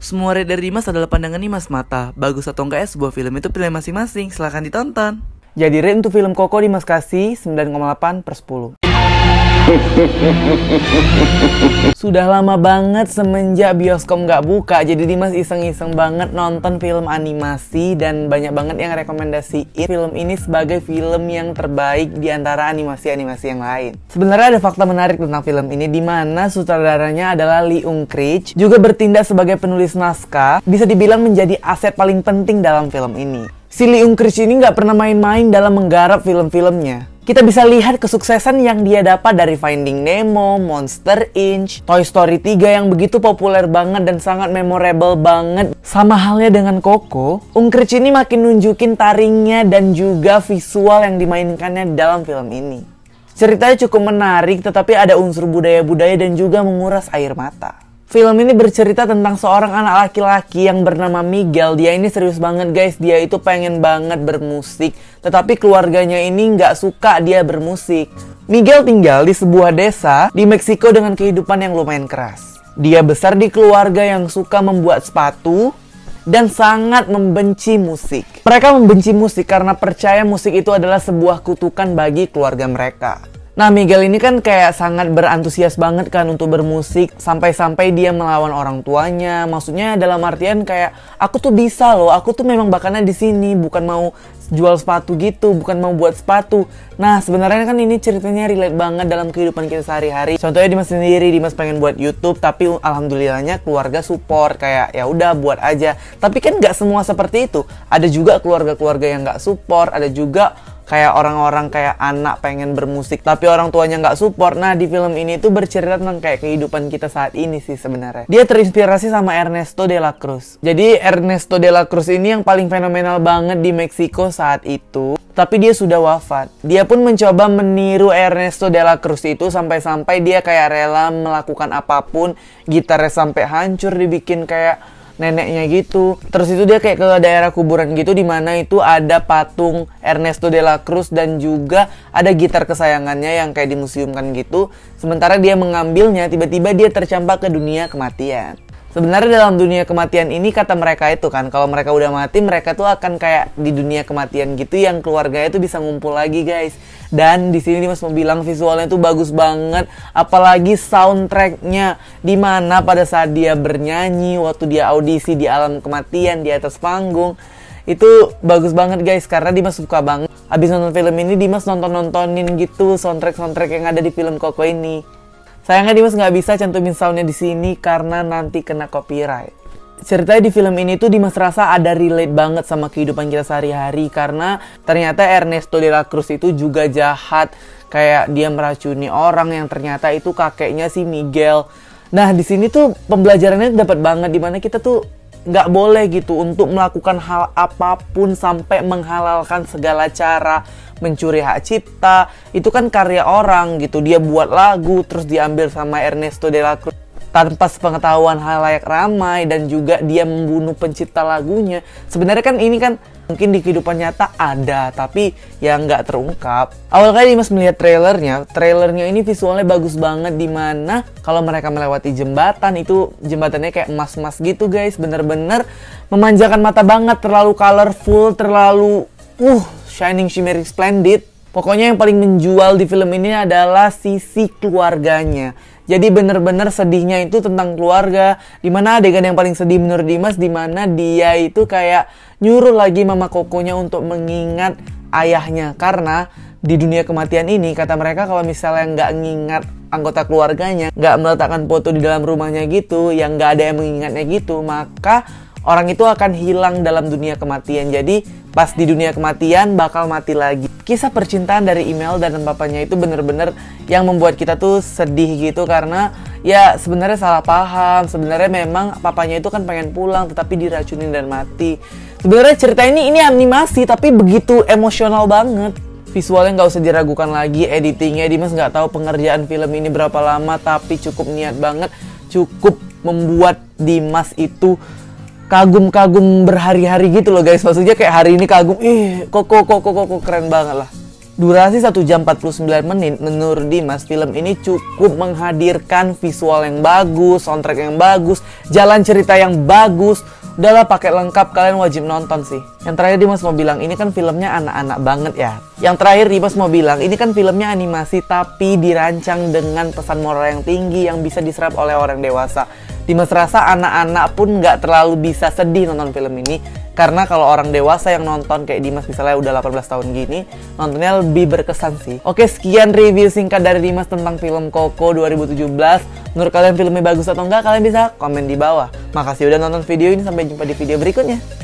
Semua rate dari Dimas adalah pandangan Dimas mata. Bagus atau enggak sebuah film itu pilihan masing-masing. Silahkan ditonton. Jadi rate untuk film Koko Dimas kasih 9,8/10. Sudah lama banget semenjak bioskop nggak buka, jadi Dimas iseng-iseng banget nonton film animasi dan banyak banget yang rekomendasiin film ini sebagai film yang terbaik di antara animasi-animasi yang lain. Sebenarnya ada fakta menarik tentang film ini, di mana sutradaranya adalah Lee Unkrich, juga bertindak sebagai penulis naskah, bisa dibilang menjadi aset paling penting dalam film ini. Si Lee Unkrich ini nggak pernah main-main dalam menggarap film-filmnya. Kita bisa lihat kesuksesan yang dia dapat dari Finding Nemo, Monster Inc., Toy Story 3 yang begitu populer banget dan sangat memorable banget. Sama halnya dengan Koko, Unkrich ini makin nunjukin taringnya dan juga visual yang dimainkannya dalam film ini. Ceritanya cukup menarik, tetapi ada unsur budaya-budaya dan juga menguras air mata. Film ini bercerita tentang seorang anak laki-laki yang bernama Miguel. Dia ini serius banget guys, dia itu pengen banget bermusik, tetapi keluarganya ini nggak suka dia bermusik. Miguel tinggal di sebuah desa di Meksiko dengan kehidupan yang lumayan keras. Dia besar di keluarga yang suka membuat sepatu dan sangat membenci musik. Mereka membenci musik karena percaya musik itu adalah sebuah kutukan bagi keluarga mereka. Nah, Miguel ini kan kayak sangat berantusias banget kan untuk bermusik, sampai-sampai dia melawan orang tuanya. Maksudnya dalam artian kayak, aku tuh bisa loh, aku tuh memang bakatnya di sini, bukan mau jual sepatu gitu, bukan mau buat sepatu. Nah, sebenarnya kan ini ceritanya relate banget dalam kehidupan kita sehari-hari. Contohnya Dimas sendiri, Dimas pengen buat YouTube, tapi alhamdulillahnya keluarga support, kayak ya udah buat aja. Tapi kan nggak semua seperti itu. Ada juga keluarga-keluarga yang nggak support, ada juga kayak orang-orang kayak anak pengen bermusik tapi orang tuanya nggak support. Nah, di film ini tuh bercerita tentang kayak kehidupan kita saat ini sih sebenarnya. Dia terinspirasi sama Ernesto de la Cruz. Jadi Ernesto de la Cruz ini yang paling fenomenal banget di Meksiko saat itu. Tapi dia sudah wafat. Dia pun mencoba meniru Ernesto de la Cruz itu sampai-sampai dia kayak rela melakukan apapun. Gitarnya sampai hancur dibikin kayak neneknya gitu. Terus itu dia kayak ke daerah kuburan gitu, di mana itu ada patung Ernesto de la Cruz dan juga ada gitar kesayangannya yang kayak dimuseumkan gitu. Sementara dia mengambilnya, tiba-tiba dia tercampak ke dunia kematian. Sebenarnya dalam dunia kematian ini kata mereka itu kan, kalau mereka udah mati mereka tuh akan kayak di dunia kematian gitu yang keluarganya tuh bisa ngumpul lagi guys. Dan di sini Dimas mau bilang visualnya tuh bagus banget, apalagi soundtracknya, dimana pada saat dia bernyanyi waktu dia audisi di alam kematian di atas panggung itu bagus banget guys, karena Dimas suka banget. Abis nonton film ini Dimas nontonin gitu soundtrack yang ada di film Koko ini. Sayangnya Dimas nggak bisa cantumin soundnya di sini karena nanti kena copyright. Ceritanya di film ini tuh Dimas rasa ada relate banget sama kehidupan kita sehari-hari, karena ternyata Ernesto de la Cruz itu juga jahat, kayak dia meracuni orang yang ternyata itu kakeknya si Miguel. Nah, di sini tuh pembelajarannya dapat banget, dimana kita tuh nggak boleh gitu untuk melakukan hal apapun sampai menghalalkan segala cara. Mencuri hak cipta, itu kan karya orang gitu. Dia buat lagu terus diambil sama Ernesto de la Cruz tanpa sepengetahuan halayak ramai, dan juga dia membunuh pencipta lagunya. Sebenarnya kan ini kan mungkin di kehidupan nyata ada, tapi ya nggak terungkap. Awal kali Dimas melihat trailernya ini visualnya bagus banget, dimana kalau mereka melewati jembatan itu jembatannya kayak emas-emas gitu guys, bener-bener memanjakan mata banget, terlalu colorful, terlalu shining, shimmering, splendid. Pokoknya yang paling menjual di film ini adalah sisi keluarganya. Jadi bener-bener sedihnya itu tentang keluarga. Dimana adegan yang paling sedih menurut Dimas, dimana dia itu kayak nyuruh lagi mama Kokonya untuk mengingat ayahnya. Karena di dunia kematian ini kata mereka kalau misalnya nggak ngingat anggota keluarganya, nggak meletakkan foto di dalam rumahnya gitu, yang nggak ada yang mengingatnya gitu, maka orang itu akan hilang dalam dunia kematian. Jadi pas di dunia kematian bakal mati lagi. Kisah percintaan dari Email dan papanya itu bener-bener yang membuat kita tuh sedih gitu, karena ya sebenarnya salah paham. Sebenarnya memang papanya itu kan pengen pulang tetapi diracunin dan mati. Sebenarnya cerita ini animasi tapi begitu emosional banget. Visualnya nggak usah diragukan lagi, editingnya Dimas nggak tahu pengerjaan film ini berapa lama, tapi cukup niat banget, cukup membuat Dimas itu kagum berhari-hari gitu loh guys. Maksudnya kayak hari ini kagum, kok keren banget lah. Durasi 1 jam 49 menit, menurut Dimas film ini cukup menghadirkan visual yang bagus, soundtrack yang bagus, jalan cerita yang bagus. Udahlah, paket lengkap, kalian wajib nonton sih. Yang terakhir Dimas mau bilang, ini kan filmnya anak-anak banget ya. Yang terakhir Dimas mau bilang, ini kan filmnya animasi tapi dirancang dengan pesan moral yang tinggi yang bisa diserap oleh orang dewasa. Dimas rasa anak-anak pun nggak terlalu bisa sedih nonton film ini. Karena kalau orang dewasa yang nonton kayak Dimas misalnya udah 18 tahun gini, nontonnya lebih berkesan sih. Oke, sekian review singkat dari Dimas tentang film Coco 2017. Menurut kalian filmnya bagus atau enggak? Kalian bisa komen di bawah. Makasih udah nonton video ini, sampai jumpa di video berikutnya.